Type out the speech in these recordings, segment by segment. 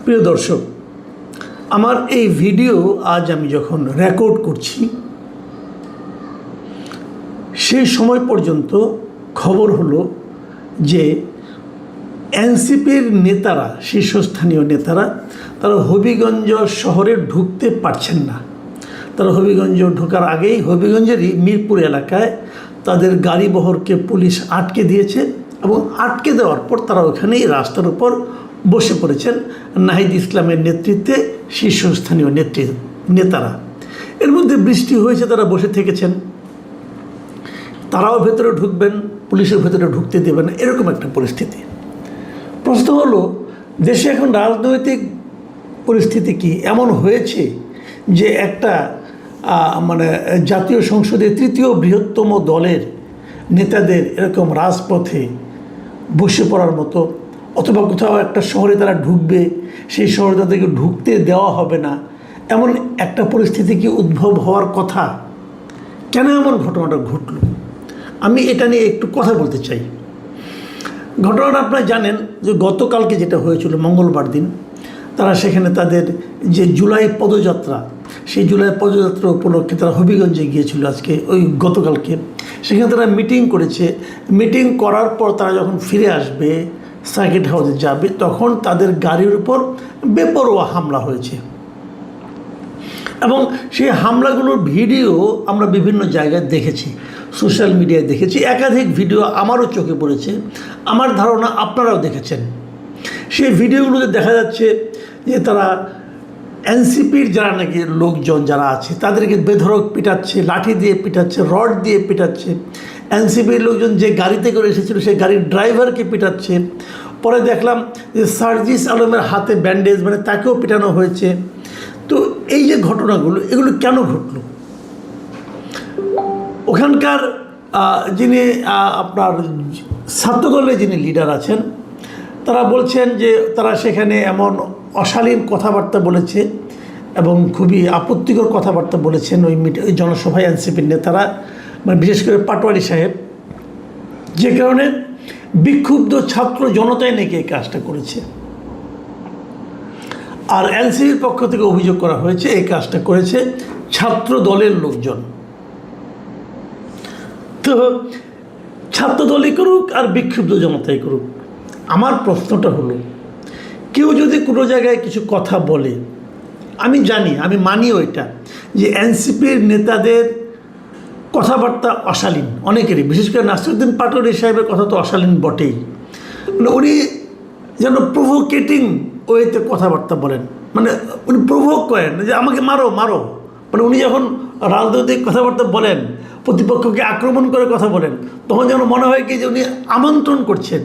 প্রিয় দর্শক, আমার এই ভিডিও আজ আমি যখন রেকর্ড করছি সেই সময় পর্যন্ত খবর হলো যে এনসিপির নেতারা, শীর্ষস্থানীয় নেতারা, তারা হবিগঞ্জ শহরে ঢুকতে পারছেন না। তারা হবিগঞ্জ ঢোকার আগেই হবিগঞ্জেরই মিরপুর এলাকায় তাদের গাড়ি বহরকে পুলিশ আটকে দিয়েছে এবং আটকে দেওয়ার পর তারা ওখানেই রাস্তার উপর বসে পড়েছেন নাহিদ ইসলামের নেতৃত্বে শীর্ষস্থানীয় নেতারা। এর মধ্যে বৃষ্টি হয়েছে, তারা বসে থেকেছেন। তারাও ভেতরে ঢুকবেন, পুলিশের ভেতরে ঢুকতে দেবেন না, এরকম একটা পরিস্থিতি। প্রশ্ন হলো, দেশে এখন রাজনৈতিক পরিস্থিতি কি এমন হয়েছে যে একটা জাতীয় সংসদে তৃতীয় বৃহত্তম দলের নেতাদের এরকম রাজপথে বসে পড়ার মতো, অথবা কোথাও একটা শহরে তারা ঢুকবে, সেই শহরে তাদেরকে ঢুকতে দেওয়া হবে না, এমন একটা পরিস্থিতি কি উদ্ভব হওয়ার কথা? কেন এমন ঘটনাটা ঘটল? আমি এটা নিয়ে একটু কথা বলতে চাই। ঘটনাটা আপনারা জানেন যে গতকালকে যেটা হয়েছিল, মঙ্গলবার দিন, তারা সেখানে তাদের যে জুলাই পদযাত্রা, সেই জুলাই পদযাত্রা উপলক্ষে তারা হবিগঞ্জে গিয়েছিল আজকে, ওই গতকালকে। সেখানে তারা মিটিং করেছে। মিটিং করার পর তারা যখন ফিরে আসবে, সার্কিট হাউসে যাবে, তখন তাদের গাড়ির উপর বেপরোয়া হামলা হয়েছে এবং সেই হামলাগুলোর ভিডিও আমরা বিভিন্ন জায়গায় দেখেছি, সোশ্যাল মিডিয়ায় দেখেছি। একাধিক ভিডিও আমারও চোখে পড়েছে, আমার ধারণা আপনারাও দেখেছেন। সেই ভিডিওগুলোতে দেখা যাচ্ছে যে তারা এনসিপির যারা নাকি লোকজন যারা আছে তাদেরকে বেধড়ক পিটাচ্ছে, লাঠি দিয়ে পিটাচ্ছে, রড দিয়ে পিটাচ্ছে। এনসিপির লোকজন যে গাড়িতে করে এসেছিল সেই গাড়ির ড্রাইভারকে পিটাচ্ছে। পরে দেখলাম যে সার্জিস আলমের হাতে ব্যান্ডেজ, তাকেও পিটানো হয়েছে। তো এই যে ঘটনাগুলো, এগুলো কেন ঘটল? ওখানকার যিনি আপনার ছাত্রদলের যিনি লিডার আছেন, তারা বলছেন যে তারা সেখানে এমন অশালীন কথাবার্তা বলেছে এবং খুবই আপত্তিকর কথাবার্তা বলেছেন ওই জনসভায় এনসিপির নেতারা, বিশেষ করে পাটোয়ারি সাহেব, যে কারণে বিক্ষুব্ধ ছাত্র জনতাই নাকি এই কাজটা করেছে। আর এনসিপির পক্ষ থেকে অভিযোগ করা হয়েছে এই কাজটা করেছে ছাত্র দলের লোকজন। তো ছাত্র দলই করুক আর বিক্ষুব্ধ জনতাই করুক, আমার প্রশ্নটা হলো, কেউ যদি কোনো জায়গায় কিছু কথা বলে, আমি জানি, আমি মানিও এটা, যে এনসিপির নেতাদের কথাবার্তা অশালীন অনেকেরই, বিশেষ করে নাসিরউদ্দিন পাটোয়ারি সাহেবের কথা তো অশালীন বটেই। উনি যেন প্রভোকেটিং ওয়েতে কথাবার্তা বলেন, উনি প্রভোক করেন যে আমাকে মারো মারো। উনি যখন রাজনৈতিক কথাবার্তা বলেন, প্রতিপক্ষকে আক্রমণ করে কথা বলেন, তখন যেন মনে হয় কি যে উনি আমন্ত্রণ করছেন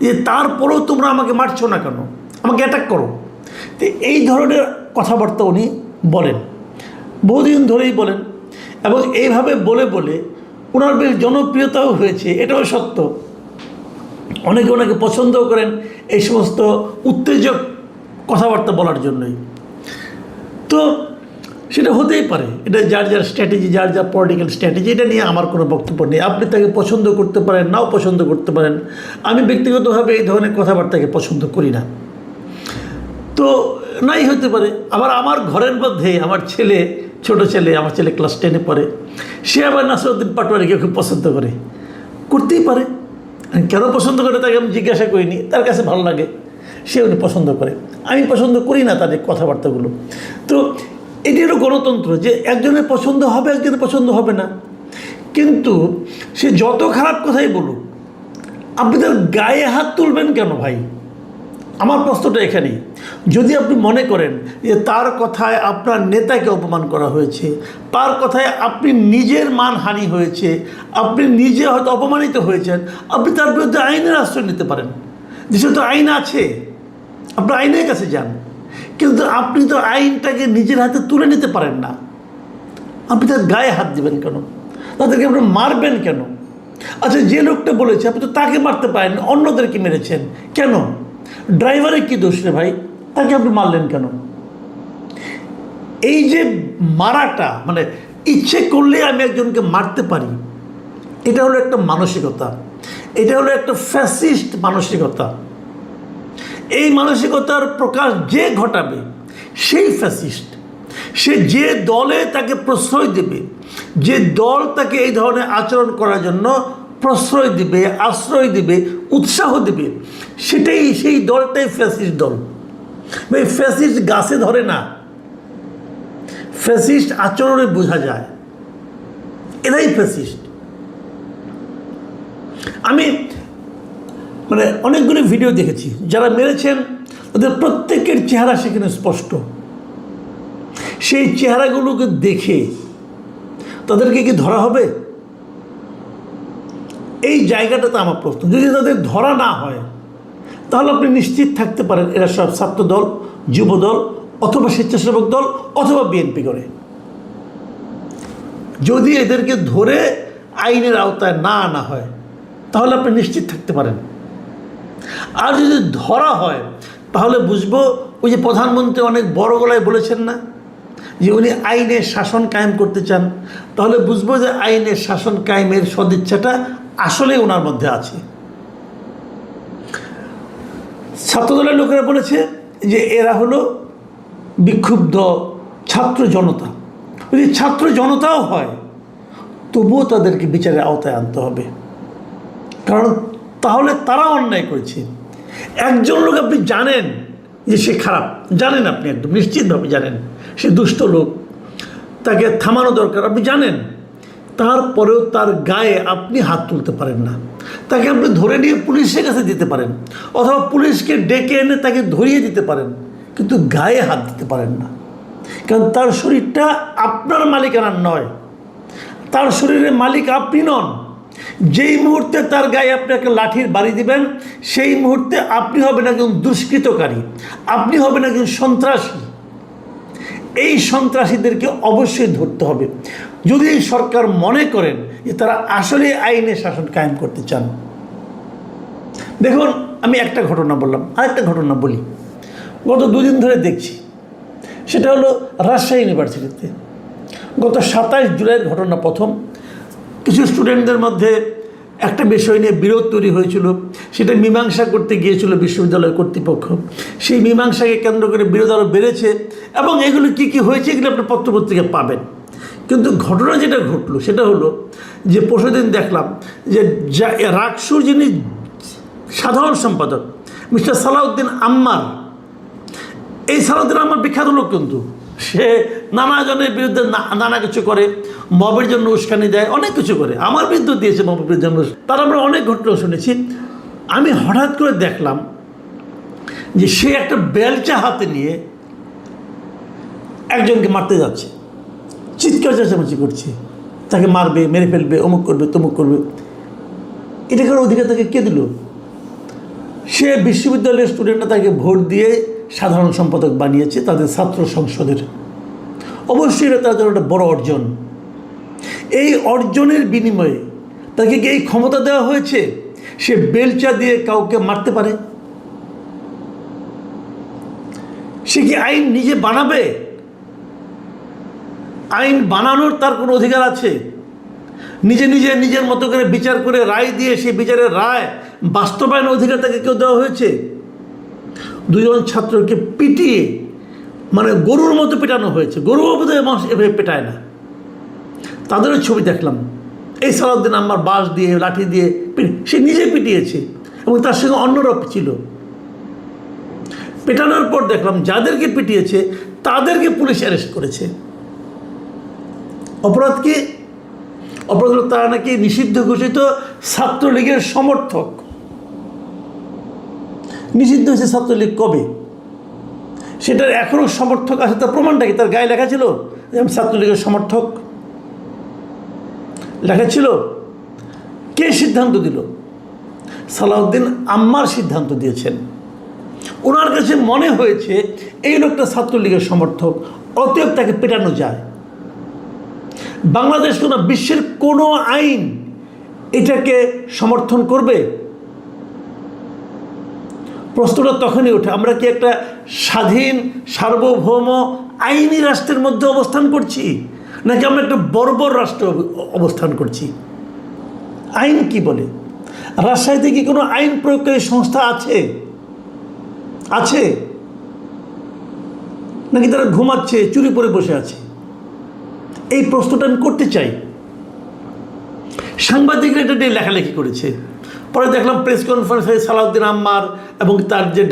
যে তারপরেও তোমরা আমাকে মারছো না কেন, আমাকে অ্যাটাক করো। তো এই ধরনের কথাবার্তা উনি বলেন, বহুদিন ধরেই বলেন, এবং এইভাবে বলে বলে ওনার বেশ জনপ্রিয়তাও হয়েছে, এটাও সত্য। অনেকে ওনাকে পছন্দও করেন এই সমস্ত উত্তেজক কথাবার্তা বলার জন্যই। তো সেটা হতেই পারে, এটা যার যার স্ট্র্যাটেজি, যার যার পলিটিক্যাল স্ট্র্যাটেজি, এটা নিয়ে আমার কোনো বক্তব্য নেই। আপনি তাকে পছন্দ করতে পারেন, নাও পছন্দ করতে পারেন। আমি ব্যক্তিগতভাবে এই ধরনের কথাবার্তাকে পছন্দ করি না। তো নাই হতে পারে। আবার আমার ঘরের মধ্যে আমার ছেলে, ছোট ছেলে, আমার ছেলে ক্লাস 10-এ পড়ে, সে আবার নাসিরউদ্দিন পাটোয়ারিকে খুব পছন্দ করে, করতেই পারে। কেন পছন্দ করে তাকে আমি জিজ্ঞাসা করিনি, তার কাছে ভালো লাগে, সে উনি পছন্দ করে। আমি পছন্দ করি না তাদের কথাবার্তাগুলো। তো এটি হলো গণতন্ত্র, যে একজনের পছন্দ হবে, একজনের পছন্দ হবে না। কিন্তু সে যত খারাপ কথাই বলুক, আপনি তার গায়ে হাত তুলবেন কেন ভাই? আমার প্রশ্নটা এখানেই। যদি আপনি মনে করেন যে তার কথায় আপনার নেতাকে অপমান করা হয়েছে, তার কথায় আপনি নিজের মানহানি হয়েছে, আপনি নিজে হয়তো অপমানিত হয়েছেন, আপনি তার বিরুদ্ধে আইনের আশ্রয় নিতে পারেন। দেশে তো আইন আছে, আপনি আইনের কাছে যান। কিন্তু আপনি তো আইনটাকে নিজের হাতে তুলে নিতে পারেন না। আপনি তার গায়ে হাত দিবেন কেন? তাদেরকে আপনি মারবেন কেন? আচ্ছা, যে লোকটা বলেছে আপনি তো তাকে মারতে পারেন, অন্যদেরকে মেরেছেন কেন? ড্রাইভারের কি দোষ রে ভাই? তাকে আপনি মারলেন কেন? এই যে মারাটা, ইচ্ছে করলে আমি একজনকে মারতে পারি, এটা হলো একটা মানসিকতা, এটা হলো একটা ফ্যাসিস্ট মানসিকতা। এই মানসিকতার প্রকাশ যে ঘটাবে সেই ফ্যাসিস্ট। সে যে দলে তাকে প্রশ্রয় দেবে, যে দল তাকে এই ধরনের আচরণ করার জন্য প্রশ্রয় দিবে, আশ্রয় দিবে, উৎসাহ দেবে, সেই দলটাই ফ্যাসিস্ট দল। এই ফ্যাসিস্ট গাছে ধরে না, ফ্যাসিস্ট আচরণে বোঝা যায়, এরাই ফ্যাসিস্ট। আমি অনেকগুলো ভিডিও দেখেছি, যারা মেরেছেন তাদের প্রত্যেকের চেহারা সেখানে স্পষ্ট। সেই চেহারাগুলোকে দেখে তাদেরকে কি ধরা হবে? এই জায়গাটাতে আমার প্রশ্ন। যদি তাদের ধরা না হয় তাহলে আপনি নিশ্চিত থাকতে পারেন এরা সব ছাত্র দল, যুব দল, অথবা স্বেচ্ছাসেবক দল, অথবা বিএনপি করে। যদি এদেরকে ধরে আইনের আওতায় না আনা হয় তাহলে আপনি নিশ্চিত থাকতে পারেন। আর যদি ধরা হয় তাহলে বুঝবো, ওই যে প্রধানমন্ত্রী অনেক বড় গলায় বলেছেন না যে উনি আইনের শাসন কায়েম করতে চান, তাহলে বুঝবো যে আইনের শাসন কায়েমের সদিচ্ছাটা আসলে ওনার মধ্যে আছে। ছাত্রদলের লোকেরা বলেছে যে এরা হলো বিক্ষুব্ধ ছাত্র জনতা। যদি ছাত্র জনতাও হয় তবুও তাদেরকে বিচারের আওতায় আনতে হবে, কারণ তাহলে তারা অন্যায় করেছে। একজন লোক আপনি জানেন যে সে খারাপ, জানেন, আপনি একদম নিশ্চিতভাবে জানেন সে দুষ্ট লোক, তাকে থামানো দরকার, আপনি জানেন, তারপরেও তার গায়ে আপনি হাত তুলতে পারেন না। তাকে আপনি ধরে নিয়ে পুলিশের কাছে দিতে পারেন, অথবা পুলিশকে ডেকে এনে তাকে ধরিয়ে দিতে পারেন, কিন্তু গায়ে হাত দিতে পারেন না, কারণ তার শরীরটা আপনার মালিকানার নয়, তার শরীরের মালিক আপনি নন। যেই মুহূর্তে তার গায়ে আপনি একটা লাঠির বাড়ি দিবেন, সেই মুহূর্তে আপনি হবেন একজন দুষ্কৃতকারী, আপনি হবেন একজন সন্ত্রাসী। এই সন্ত্রাসীদেরকে অবশ্যই ধরতে হবে, যদি সরকার মনে করেন যে তারা আসলে আইনের শাসন কায়েম করতে চান। দেখুন, আমি একটা ঘটনা বললাম, আরেকটা ঘটনা বলি। গত দুদিন ধরে দেখছি, সেটা হলো রাজশাহী ইউনিভার্সিটিতে গত 27 জুলাইয়ের ঘটনা। প্রথম কিছু স্টুডেন্টদের মধ্যে একটা বিষয় নিয়ে বিরোধ তৈরি হয়েছিল, সেটা মীমাংসা করতে গিয়েছিল বিশ্ববিদ্যালয় কর্তৃপক্ষ। সেই মীমাংসাকে কেন্দ্র করে বিরোধ আরও বেড়েছে, এবং এগুলো কী কী হয়েছে এগুলো আপনি পত্রপত্রিকা পাবেন। কিন্তু ঘটনা যেটা ঘটলো সেটা হলো যে পরশুদিন দেখলাম যে রাকসুর যিনি সাধারণ সম্পাদক মিস্টার সালাউদ্দিন আম্মার, এই সালাউদ্দিন আম্মার বিখ্যাত লোক, কিন্তু সে নানা জনের বিরুদ্ধে নানা কিছু করে, মবের জন্য উস্কানি দেয়, অনেক কিছু করে। আমার বিরুদ্ধে দিয়েছে মবের জন্য, তার আমরা অনেক ঘটনা শুনেছি। আমি হঠাৎ করে দেখলাম যে সে একটা বেলচা হাতে নিয়ে একজনকে মারতে যাচ্ছে, চিৎকার চেঁচামেচি করছে, তাকে মারবে, মেরে ফেলবে, অমুক করবে, তমুক করবে। এটা কারোর অধিকার তাকে কে দিল? সে বিশ্ববিদ্যালয়ের স্টুডেন্টরা তাকে ভোট দিয়ে সাধারণ সম্পাদক বানিয়েছে তাদের ছাত্র সংসদের। অবশ্যই এটা তার জন্য একটা বড় অর্জন। এই অর্জনের বিনিময়ে তাকে কি এই ক্ষমতা দেওয়া হয়েছে সে বেলচা দিয়ে কাউকে মারতে পারে? সে কি আইন নিজে বানাবে? আইন বানানোর তার কোনো অধিকার আছে? নিজের মতো করে বিচার করে রায় দিয়ে সেই বিচারের রায় বাস্তবায়নের অধিকার তাকে কেউ দেওয়া হয়েছে? দুজন ছাত্রকে পিটিয়ে, গরুর মতো পেটানো হয়েছে। গরুও বোধহয় মানুষ এভাবে পেটায় না। তাদেরও ছবি দেখলাম। এই সালাউদ্দিন আম্মার বাঁশ দিয়ে, লাঠি দিয়ে সে নিজে পিটিয়েছে, এবং তার সঙ্গে অন্যরা ছিল। পেটানোর পর দেখলাম যাদেরকে পিটিয়েছে তাদেরকে পুলিশ অ্যারেস্ট করেছে। অপরাধ কি? অপরাধ হলো তারা নাকি নিষিদ্ধ ঘোষিত ছাত্রলীগের সমর্থক। নিষিদ্ধ হয়েছে ছাত্রলীগ কবে? সেটার এখনও সমর্থক আছে, তার প্রমাণটা কি? তার গায়ে লেখা ছিল যে আমি ছাত্রলীগের সমর্থক, লেখা ছিল। কে সিদ্ধান্ত দিল? সালাউদ্দিন আম্মার সিদ্ধান্ত দিয়েছেন। ওনার কাছে মনে হয়েছে এই লোকটা ছাত্রলীগের সমর্থক, অতএব তাকে পেটানো যায়। বাংলাদেশ কোনো বিশ্বের কোনো আইন এটাকে সমর্থন করবে? প্রশ্নটা তখনই ওঠে, আমরা কি একটা স্বাধীন সার্বভৌম আইনি রাষ্ট্রের মধ্যে অবস্থান করছি, নাকি আমরা একটা বর্বর রাষ্ট্রে অবস্থান করছি? আইন কি বলে? রাজশাহীতে কি কোনো আইন প্রয়োগকারী সংস্থা আছে? আছে নাকি তারা ঘুমাচ্ছে, চুরি পরে বসে আছে? এই প্রশ্নটা আমি করতে চাই। সাংবাদিকরা এটা নিয়ে লেখালেখি করেছে। পরে দেখলাম প্রেস কনফারেন্সে সালাউদ্দিন আম্মার এবং তার যে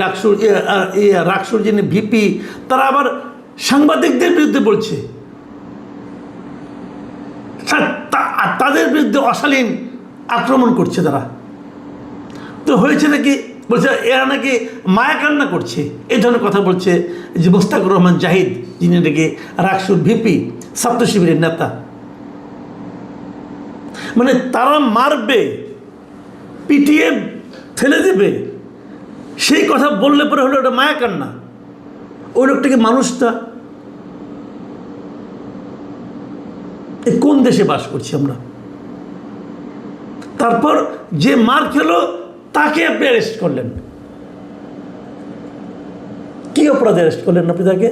রাকসুর যিনি ভিপি, তারা আবার সাংবাদিকদের বিরুদ্ধে বলছে, তাদের বিরুদ্ধে অশালীন আক্রমণ করছে তারা। তো হয়েছে নাকি, বলছে এরা নাকি মায়া কান্না করছে, এই ধরনের কথা বলছে যে মোস্তাকুর রহমান জাহিদ, যিনি নাকি রাকসুর ভিপি, ছাত্র শিবিরের নেতা। মানে তারা মারবে, পিটিয়ে ফেলে দেবে, সেই কথা বললে পরে হলো ওটা মায়া কান্না। ওই লোকটাকে মানুষটা, এই কোন দেশে বাস করছি আমরা? তারপর যে মার খেলো তাকে আপনি অ্যারেস্ট করলেন। কি অপরাধে অ্যারেস্ট করলেন আপনি তাকে?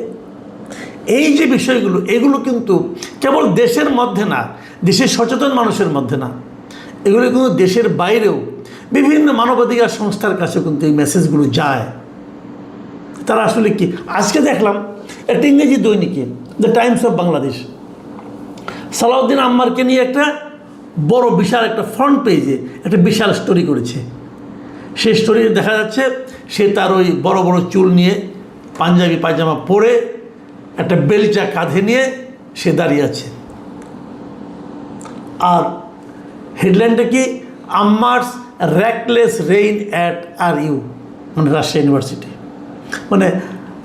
এই যে বিষয়গুলো, এগুলো কিন্তু কেবল দেশের মধ্যে না, দেশের সচেতন মানুষের মধ্যে না, এগুলো কিন্তু দেশের বাইরেও বিভিন্ন মানবাধিকার সংস্থার কাছে কিন্তু এই মেসেজগুলো যায়। তারা আসলে কি, আজকে দেখলাম একটা ইংরেজি দৈনিকে, the Times of Bangladesh, Salauddin আম্মারকে নিয়ে একটা বড় বিশাল একটা ফ্রন্ট পেজে একটা বিশাল স্টোরি করেছে। সেই স্টোরিতে দেখা যাচ্ছে সে তার ওই বড় বড় চুল নিয়ে, পাঞ্জাবি পায়জামা পরে, একটা বেলচা কাঁধে নিয়ে সে দাঁড়িয়ে আছে। আর হেডলাইনটা কি, আম্মারস র্যাকলেস রেইন অ্যাট RU, মানে রাজশাহী ইউনিভার্সিটি। মানে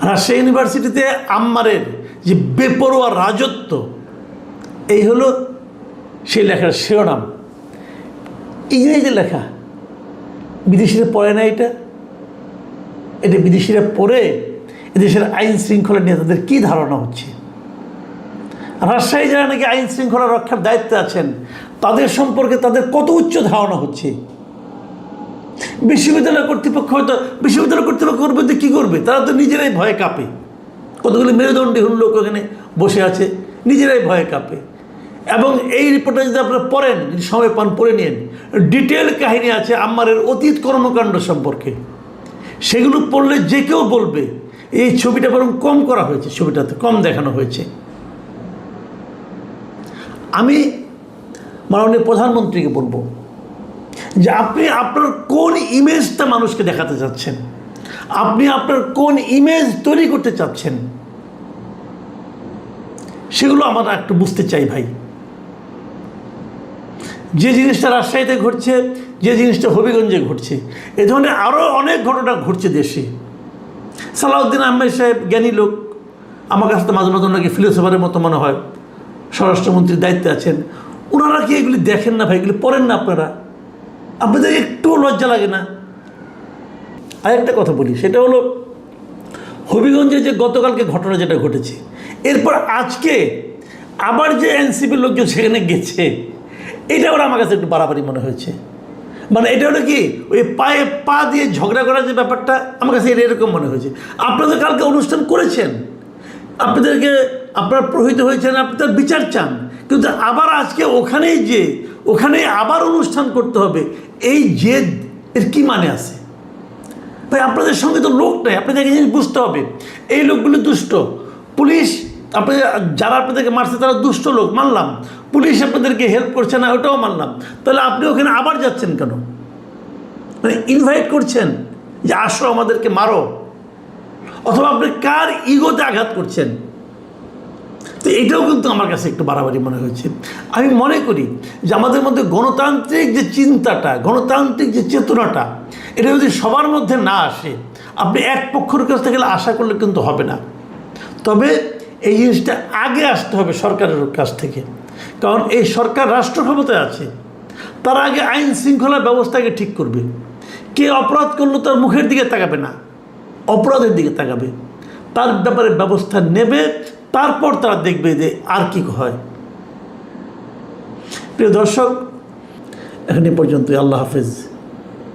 রাজশাহী ইউনিভার্সিটিতে আম্মারের যে বেপরোয়া রাজত্ব, এই হলো সেই লেখার শিরোনাম। ইংরেজিতে লেখা, বিদেশিরা পড়ে না এটা বিদেশিরা পড়ে এদেশের আইন শৃঙ্খলা নিয়ে তাদের কী ধারণা হচ্ছে। রাজশাহী যারা নাকি আইন শৃঙ্খলা রক্ষার দায়িত্বে আছেন, তাদের সম্পর্কে তাদের কত উচ্চ ধারণা হচ্ছে। বিশ্ববিদ্যালয় কর্তৃপক্ষ হয়তো, বিশ্ববিদ্যালয় কর্তৃপক্ষ করবে তো কী করবে, তারা তো নিজেরাই ভয়ে কাঁপে। কতগুলি মেরুদণ্ডী লোক ওখানে বসে আছে, নিজেরাই ভয়ে কাঁপে। এবং এই রিপোর্টটা যদি আপনারা পড়েন, যদি সময় পান পড়ে নিন, ডিটেল কাহিনী আছে আম্মারের অতীত কর্মকাণ্ড সম্পর্কে। সেগুলো পড়লে যে কেউ বলবে এই ছবিটা বরং কম করা হয়েছে, ছবিটাতে কম দেখানো হয়েছে। আমি মাননীয় প্রধানমন্ত্রীকে বলবো যে আপনি আপনার কোন ইমেজটা মানুষকে দেখাতে চাচ্ছেন, আপনি আপনার কোন ইমেজ তৈরি করতে চাচ্ছেন, সেগুলো আমরা একটু বুঝতে চাই ভাই। যে জিনিসটা রাজশাহীতে ঘটছে, যে জিনিসটা হবিগঞ্জে ঘটছে, এ ধরনের আরও অনেক ঘটনা ঘটছে দেশে। সালাউদ্দিন আহমেদ সাহেব জ্ঞানী লোক, আমার কাছে তো মাঝে মাঝে ওনাকে ফিলোসফারের মতো মনে হয়, স্বরাষ্ট্রমন্ত্রীর দায়িত্বে আছেন। ওনারা কি এগুলি দেখেন না ভাই? এগুলি পড়েন না আপনারা? আপনাদের একটুও লজ্জা লাগে না? আরেকটা কথা বলি, সেটা হলো হবিগঞ্জে যে গতকালকে ঘটনা যেটা ঘটেছে, এরপর আজকে আবার যে এনসিপির লোকজন সেখানে গেছে, এটা ওরা আমার কাছে একটু বাড়াবাড়ি মনে হয়েছে। মানে এটা হলো কি, ওই পায়ে পা দিয়ে ঝগড়া করার যে ব্যাপারটা, আমার কাছে এরকম মনে হয়েছে। আপনাদের কালকে অনুষ্ঠান করেছেন, আপনাদেরকে আপনারা প্রহিত হয়েছেন, আপনি তার বিচার চান, কিন্তু আবার আজকে ওখানেই আবার অনুষ্ঠান করতে হবে, এই জেদ, এর কী মানে আছে ভাই? আপনাদের সঙ্গে তো লোক নেই, আপনাদেরকে জিনিস বুঝতে হবে। এই লোকগুলো দুষ্ট, পুলিশ যারা আপনাদেরকে মারছে তারা দুষ্ট লোক, মানলাম। পুলিশ আপনাদেরকে হেল্প করছে না, ওটাও মানলাম। তাহলে আপনি ওখানে আবার যাচ্ছেন কেন? মানে ইনভাইট করছেন যে আসো আমাদেরকে মারো, অথবা আপনি কার ইগোতে আঘাত করছেন? তো এটাও কিন্তু আমার কাছে একটু বাড়াবাড়ি মনে হয়েছে। আমি মনে করি যে আমাদের মধ্যে গণতান্ত্রিক যে চিন্তাটা, গণতান্ত্রিক যে চেতনাটা, এটা যদি সবার মধ্যে না আসে, আপনি এক পক্ষের কাছ থেকে আশা করলে কিন্তু হবে না। তবে এই জিনিসটা আগে আসতে হবে সরকারের কাছ থেকে, কারণ এই সরকার রাষ্ট্র ক্ষমতায় আছে। তার আগে আইন শৃঙ্খলা ব্যবস্থাকে ঠিক করবে। কে অপরাধ করলো তার মুখের দিকে তাকাবে না, অপরাধের দিকে তাকাবে, তার ব্যাপারে ব্যবস্থা নেবে। তারপর তারা দেখবে যে আর কি হয়। প্রিয় দর্শক, এখন এ পর্যন্তই। আল্লাহ হাফেজ।